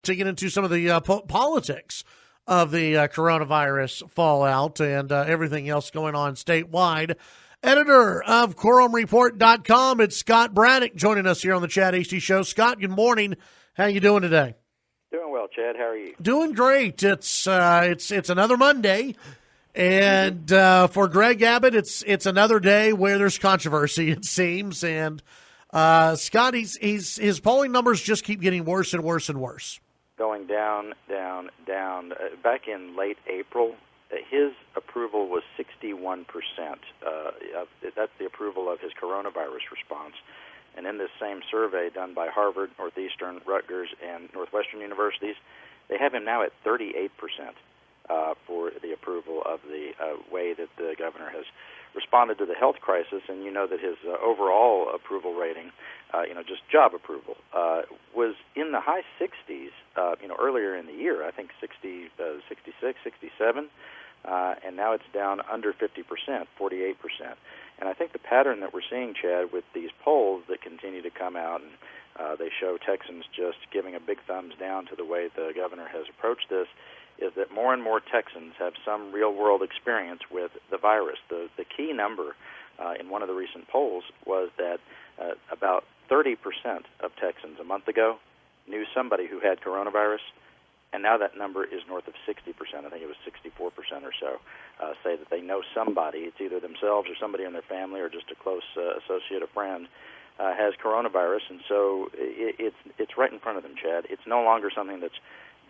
to get into some of the politics of the coronavirus fallout and everything else going on statewide. Editor of QuorumReport.com, it's Scott Braddock joining us here on the Chad Hasty Show. Scott, good morning. How you doing today? Doing well, Chad. How are you? Doing great. It's another Monday, and for Greg Abbott, it's another day where there's controversy, it seems. And Scott, his polling numbers just keep getting worse and worse and worse. Going down. Back in late April, his approval was 61%. That's the approval of his coronavirus response. And in this same survey done by Harvard, Northeastern, Rutgers, and Northwestern universities, they have him now at 38% for the approval of the way that the governor has responded to the health crisis. And you know that his overall approval rating, just job approval, was in the high 60s, earlier in the year, I think 66, 67, and now it's down under 50%, 48%. And I think the pattern that we're seeing, Chad, with these polls that continue to come out, and they show Texans just giving a big thumbs down to the way the governor has approached this, is that more and more Texans have some real-world experience with the virus. The key number in one of the recent polls was that about 30% of Texans a month ago knew somebody who had coronavirus, and now that number is north of 60%. I think it was 64% or so say that they know somebody. It's either themselves or somebody in their family or just a close associate, a friend, has coronavirus, and so it's right in front of them, Chad. It's no longer something that's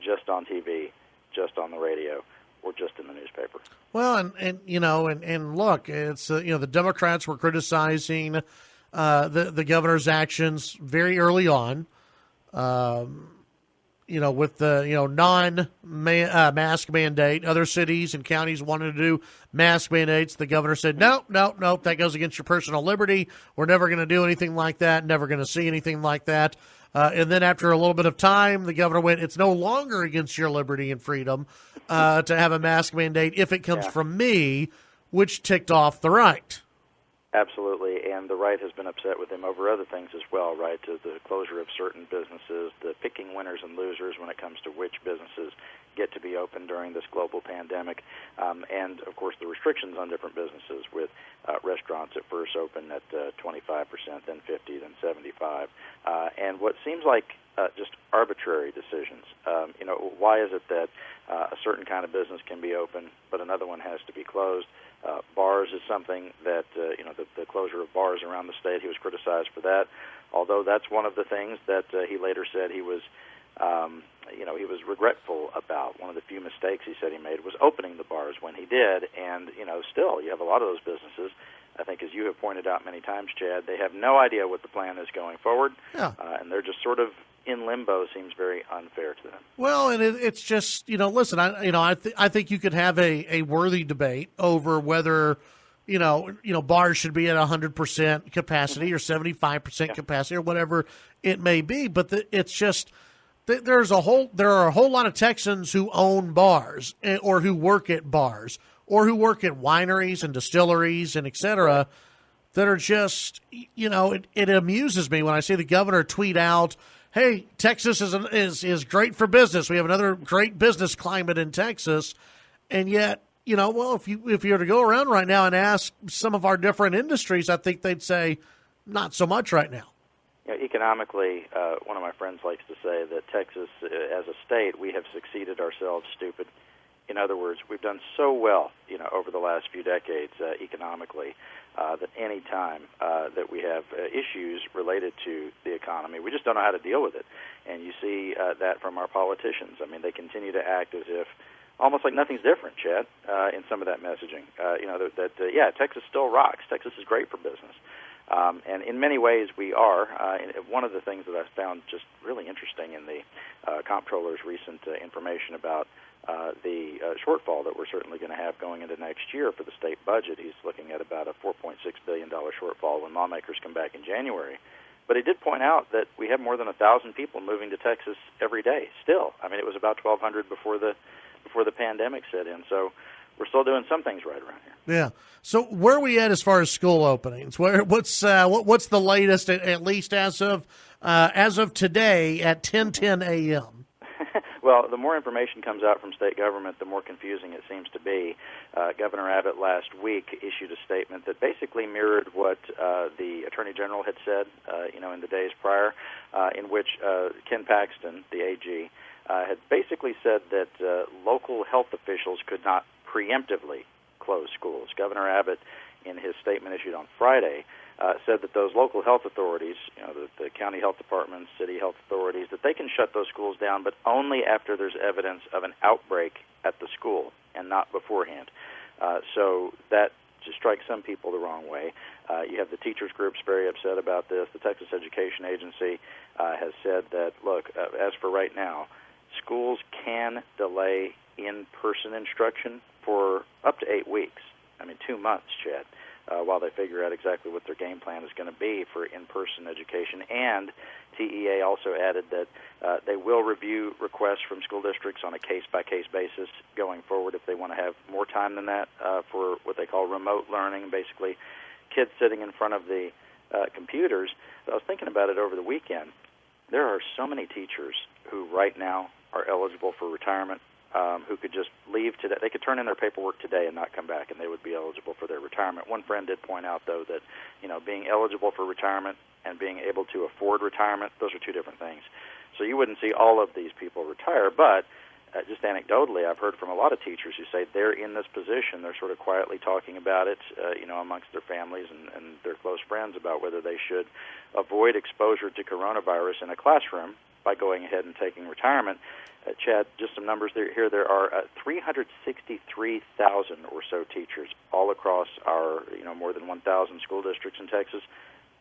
just on TV, just on the radio, or just in the newspaper. Well, and look, it's the Democrats were criticizing the governor's actions very early on. With the non-mask mandate, other cities and counties wanted to do mask mandates. The governor said, no, that goes against your personal liberty. We're never going to do anything like that. Never going to see anything like that. And then after a little bit of time, the governor went, it's no longer against your liberty and freedom to have a mask mandate if it comes from me, which ticked off the right. Absolutely, and the right has been upset with him over other things as well, right? To the closure of certain businesses, the picking winners and losers when it comes to which businesses get to be open during this global pandemic, and, of course, the restrictions on different businesses with restaurants at first open at 25%, then 50%, then 75%, and what seems like just arbitrary decisions. Why is it that a certain kind of business can be open, but another one has to be closed? Bars is something that, the closure of bars around the state, he was criticized for that, although that's one of the things that he later said he was, he was regretful about. One of the few mistakes he said he made was opening the bars when he did, and, still, you have a lot of those businesses, I think, as you have pointed out many times, Chad, they have no idea what the plan is going forward, and they're just sort of in limbo. Seems very unfair to them. Well, and it's just, listen, I think you could have a worthy debate over whether, bars should be at 100% capacity or 75% capacity or whatever it may be. But it's just there are a whole lot of Texans who own bars or who work at bars or who work at wineries and distilleries and et cetera that are just, it amuses me when I see the governor tweet out, hey, Texas is great for business. We have another great business climate in Texas. And yet, if you were to go around right now and ask some of our different industries, I think they'd say not so much right now. Economically, one of my friends likes to say that Texas, as a state, we have succeeded ourselves stupid. In other words, we've done so well, over the last few decades economically, that any time that we have issues related to the economy, we just don't know how to deal with it. And you see that from our politicians. I mean, they continue to act as if almost like nothing's different, Chad, in some of that messaging. Texas still rocks. Texas is great for business. And in many ways we are. One of the things that I found just really interesting in the comptroller's recent information about the shortfall that we're certainly going to have going into next year for the state budget. He's looking at about a $4.6 billion shortfall when lawmakers come back in January. But he did point out that we have more than 1,000 people moving to Texas every day still. I mean, it was about 1,200 before the pandemic set in. So we're still doing some things right around here. Yeah. So where are we at as far as school openings? What's the latest, at least as of today at 10:10 a.m.? Well, the more information comes out from state government, the more confusing it seems to be. Governor Abbott last week issued a statement that basically mirrored what the Attorney General had said, in the days prior, in which Ken Paxton, the AG, had basically said that local health officials could not preemptively close schools. Governor Abbott, in his statement issued on Friday, said that those local health authorities, the county health departments, city health authorities, that they can shut those schools down, but only after there's evidence of an outbreak at the school and not beforehand. So that just strikes some people the wrong way. You have the teachers groups very upset about this. The Texas Education Agency has said that, look, as for right now, schools can delay in-person instruction for up to 8 weeks. 2 months, Chad, while they figure out exactly what their game plan is going to be for in-person education. And TEA also added that they will review requests from school districts on a case-by-case basis going forward if they want to have more time than that for what they call remote learning, basically kids sitting in front of the computers. But I was thinking about it over the weekend. There are so many teachers who right now are eligible for retirement, who could just leave today. They could turn in their paperwork today and not come back, and they would be eligible for their retirement. One friend did point out, though, that being eligible for retirement and being able to afford retirement, those are two different things. So you wouldn't see all of these people retire, but just anecdotally, I've heard from a lot of teachers who say they're in this position. They're sort of quietly talking about it, amongst their families and their close friends about whether they should avoid exposure to coronavirus in a classroom by going ahead and taking retirement. Chad, just some numbers here. There are 363,000 or so teachers all across our, more than 1,000 school districts in Texas.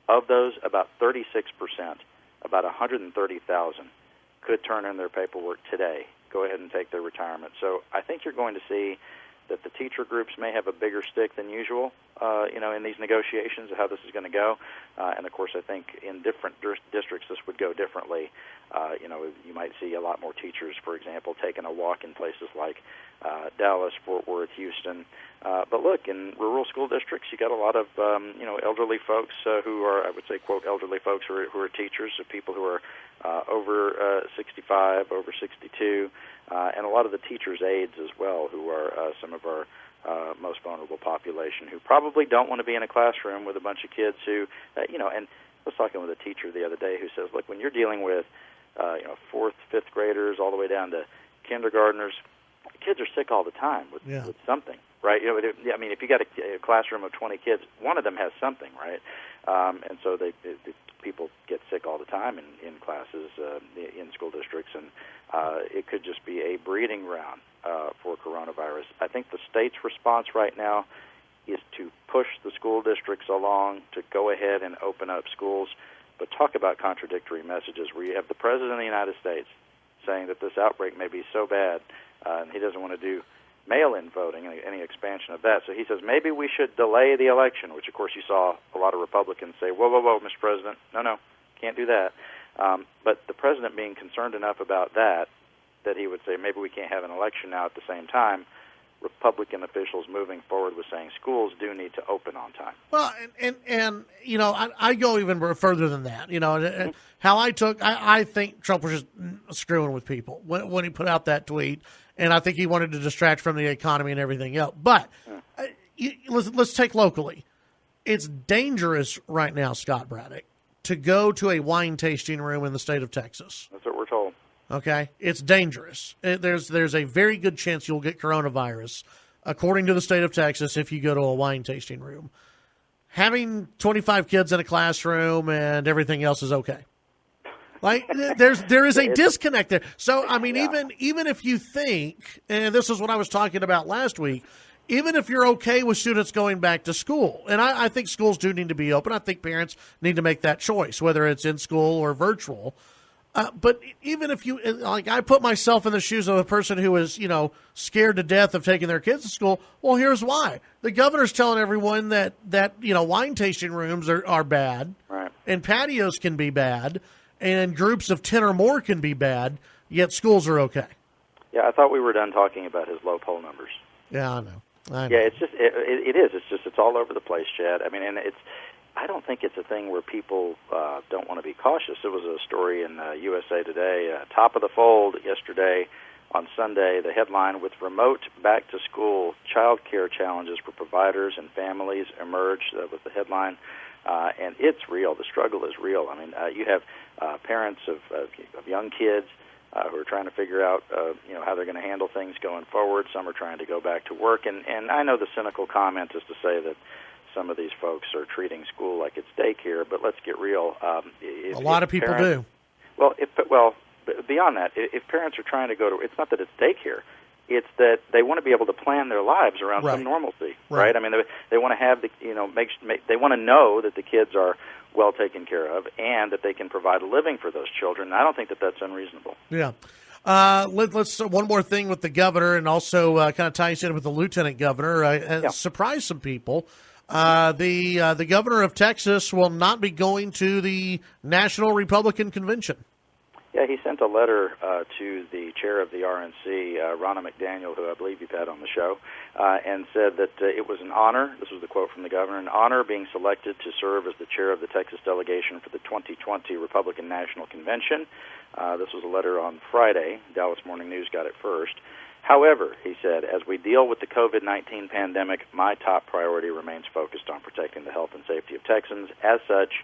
Of those, about 36%, about 130,000, could turn in their paperwork today, go ahead and take their retirement. So I think you're going to see that the teacher groups may have a bigger stick than usual, in these negotiations of how this is going to go. And, of course, I think in different districts this would go differently. You might see a lot more teachers, for example, taking a walk in places like Dallas, Fort Worth, Houston. But, look, in rural school districts, you got a lot of, elderly folks who are, I would say, quote, elderly folks who are teachers, so people who are over 65, over 62, and a lot of the teachers' aides as well, who are some of our most vulnerable population, who probably don't want to be in a classroom with a bunch of kids who, and I was talking with a teacher the other day who says, look, when you're dealing with, 4th, 5th graders all the way down to kindergartners, kids are sick all the time with something, right? If you got a classroom of 20 kids, one of them has something, right? And so people get sick all the time in classes in school districts, and it could just be a breeding ground for coronavirus. I think the state's response right now is to push the school districts along to go ahead and open up schools. But talk about contradictory messages where you have the President of the United States saying that this outbreak may be so bad and he doesn't want to do mail-in voting, any expansion of that. So he says maybe we should delay the election, which, of course, you saw a lot of Republicans say, whoa, Mr. President, no, can't do that. But the President being concerned enough about that he would say maybe we can't have an election now at the same time. Republican officials moving forward with saying schools do need to open on time. Well, and I go even further than that. How I think Trump was just screwing with people when he put out that tweet, and I think he wanted to distract from the economy and everything else. But let's take locally. It's dangerous right now, Scott Braddock, to go to a wine tasting room in the state of Texas. That's what we're told. Okay, it's dangerous. There's a very good chance you'll get coronavirus, according to the state of Texas, if you go to a wine tasting room. Having 25 kids in a classroom and everything else is okay. Like there is a disconnect there. So even if you think, and this is what I was talking about last week, even if you're okay with students going back to school, and I think schools do need to be open. I think parents need to make that choice, whether it's in school or virtual. But even if you, I put myself in the shoes of a person who is, scared to death of taking their kids to school. Well, here's why. The governor's telling everyone that wine tasting rooms are bad, right, and patios can be bad, and groups of 10 or more can be bad, yet schools are okay. Yeah, I thought we were done talking about his low poll numbers. Yeah, I know. Yeah, it's just, it is. It's all over the place, Chad. And I don't think it's a thing where people don't want to be cautious. There was a story in USA Today, top of the fold yesterday on Sunday, the headline, with remote back-to-school child care challenges for providers and families emerged, was the headline. And it's real. The struggle is real. I mean, you have parents of young kids who are trying to figure out, how they're going to handle things going forward. Some are trying to go back to work. And I know the cynical comment is to say that some of these folks are treating school like it's daycare, but let's get real. A lot of people do. Well, beyond that, if parents are trying to go to, it's not that it's daycare. It's that they want to be able to plan their lives around some normalcy, right? I mean, they want to have they want to know that the kids are well taken care of and that they can provide a living for those children. And I don't think that that's unreasonable. Yeah. Let's one more thing with the governor, and also kind of ties in with the lieutenant governor. Surprise some people. The governor of Texas will not be going to the National Republican Convention. Yeah, he sent a letter to the chair of the RNC, Ronna McDaniel, who I believe you've had on the show, and said that it was an honor, this was the quote from the governor, an honor being selected to serve as the chair of the Texas delegation for the 2020 Republican National Convention. This was a letter on Friday. Dallas Morning News got it first. However, he said, as we deal with the COVID-19 pandemic, my top priority remains focused on protecting the health and safety of Texans. As such,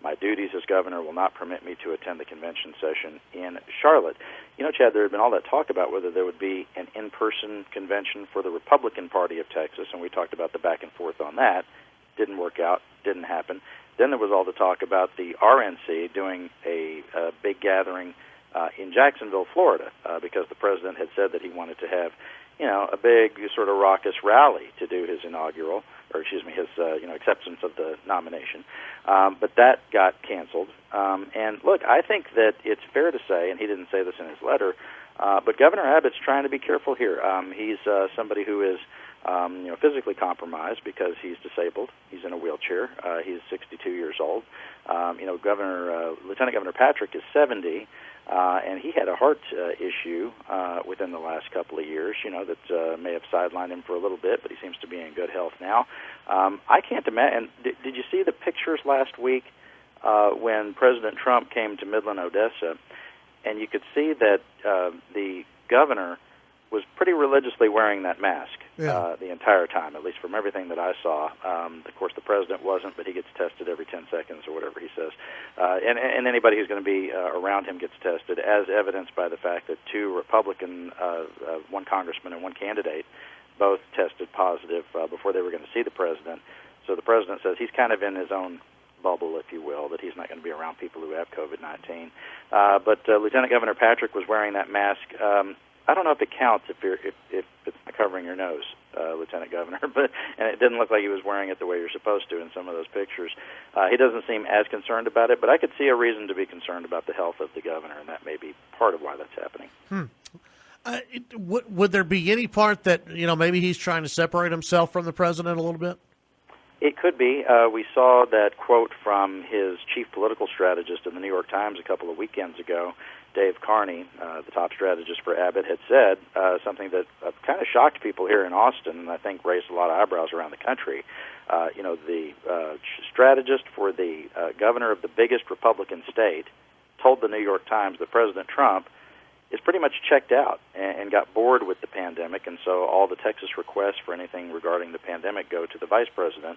my duties as governor will not permit me to attend the convention session in Charlotte. You know, Chad, there had been all that talk about whether there would be an in-person convention for the Republican Party of Texas, and we talked about the back and forth on that. Didn't work out, didn't happen. Then there was all the talk about the RNC doing a big gathering in Jacksonville, Florida, because the president had said that he wanted to have, a big sort of raucous rally to do his acceptance of the nomination. But that got canceled. And look, I think that it's fair to say, and he didn't say this in his letter, but Governor Abbott's trying to be careful here. He's somebody who is, physically compromised because he's disabled. He's in a wheelchair. He's 62 years old. Lieutenant Governor Patrick is 70. And he had a heart issue within the last couple of years, that may have sidelined him for a little bit, but he seems to be in good health now. I can't imagine. Did you see the pictures last week when President Trump came to Midland, Odessa, and you could see that the governor was pretty religiously wearing that mask the entire time, at least from everything that I saw. Of course, the president wasn't, but he gets tested every 10 seconds or whatever he says. And anybody who's going to be around him gets tested, as evidenced by the fact that two Republican, one congressman and one candidate, both tested positive before they were going to see the president. So the president says he's kind of in his own bubble, if you will, that he's not going to be around people who have COVID-19. But Lieutenant Governor Patrick was wearing that mask. I don't know if it counts if it's not covering your nose, Lieutenant Governor, and it didn't look like he was wearing it the way you're supposed to in some of those pictures. He doesn't seem as concerned about it, but I could see a reason to be concerned about the health of the governor, and that may be part of why that's happening. Would there be any part that, maybe he's trying to separate himself from the president a little bit? It could be. We saw that quote from his chief political strategist in the New York Times a couple of weekends ago. Dave Carney, the top strategist for Abbott, had said something that kind of shocked people here in Austin, and I think raised a lot of eyebrows around the country. The strategist for the governor of the biggest Republican state told the New York Times that President Trump is pretty much checked out and got bored with the pandemic, and so all the Texas requests for anything regarding the pandemic go to the vice president,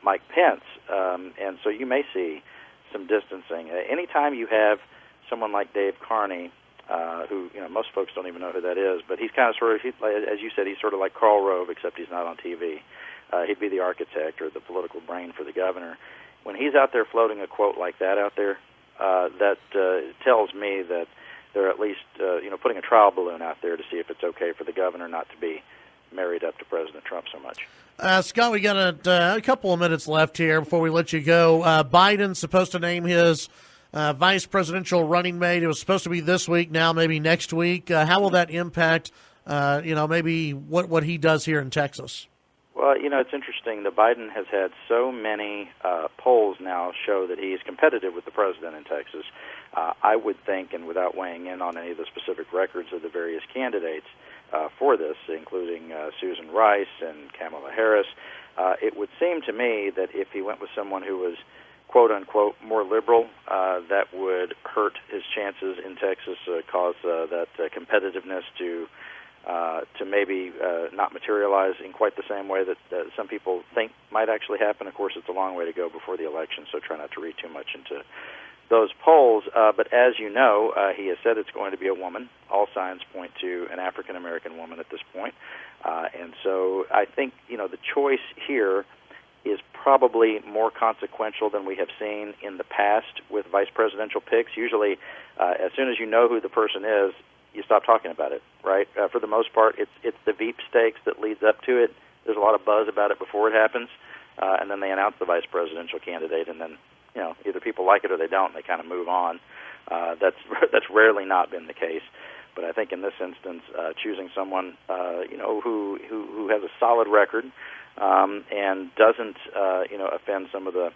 Mike Pence. And so you may see some distancing. Anytime you have someone like Dave Carney, who most folks don't even know who that is, but he's kind of as you said, he's sort of like Karl Rove, except he's not on TV. He'd be the architect or the political brain for the governor. When he's out there floating a quote like that out there, that tells me that they're at least putting a trial balloon out there to see if it's okay for the governor not to be married up to President Trump so much. Scott, we got a couple of minutes left here before we let you go. Biden's supposed to name his vice presidential running mate. It was supposed to be this week, now maybe next week. How will that impact, maybe what he does here in Texas? Well, it's interesting. The Biden has had so many polls now show that he is competitive with the president in Texas. I would think, and without weighing in on any of the specific records of the various candidates for this, including Susan Rice and Kamala Harris, It would seem to me that if he went with someone who was quote-unquote more liberal, that would hurt his chances in Texas, cause that competitiveness to maybe not materialize in quite the same way that some people think might actually happen. Of course, it's a long way to go before the election, so try not to read too much into those polls. But as you know, he has said it's going to be a woman. All signs point to an African-American woman at this point. And so I think, the choice here is probably more consequential than we have seen in the past with vice presidential picks. Usually, as soon as you know who the person is, you stop talking about it, right? For the most part, it's the Veep stakes that leads up to it. There's a lot of buzz about it before it happens, and then they announce the vice presidential candidate, and then either people like it or they don't. And they kind of move on. That's rarely not been the case. But I think in this instance, choosing someone who has a solid record and doesn't offend some of the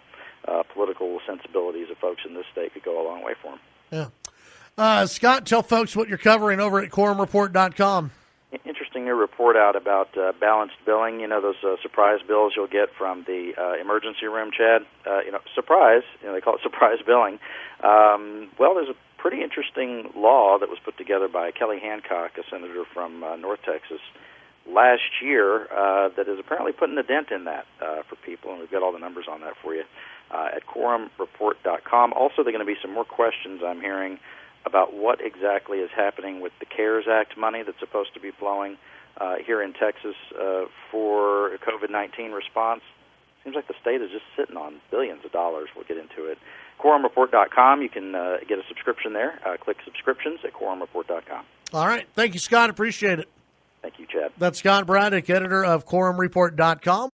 political sensibilities of folks in this state could go a long way for him. Yeah. Scott, tell folks what you're covering over at quorumreport.com. Interesting new report out about balanced billing. Those surprise bills you'll get from the emergency room, Chad. Surprise. They call it surprise billing. Well, there's a pretty interesting law that was put together by Kelly Hancock, a senator from North Texas, last year that is apparently putting a dent in that for people, and we've got all the numbers on that for you at quorumreport.com. Also, there are going to be some more questions I'm hearing about what exactly is happening with the CARES Act money that's supposed to be flowing here in Texas for COVID-19 response. Seems like the state is just sitting on billions of dollars. We'll get into it. quorumreport.com. You can get a subscription there. Click subscriptions at quorumreport.com. All right. Thank you, Scott. Appreciate it. Thank you, Chad. That's Scott Braddock, editor of quorumreport.com.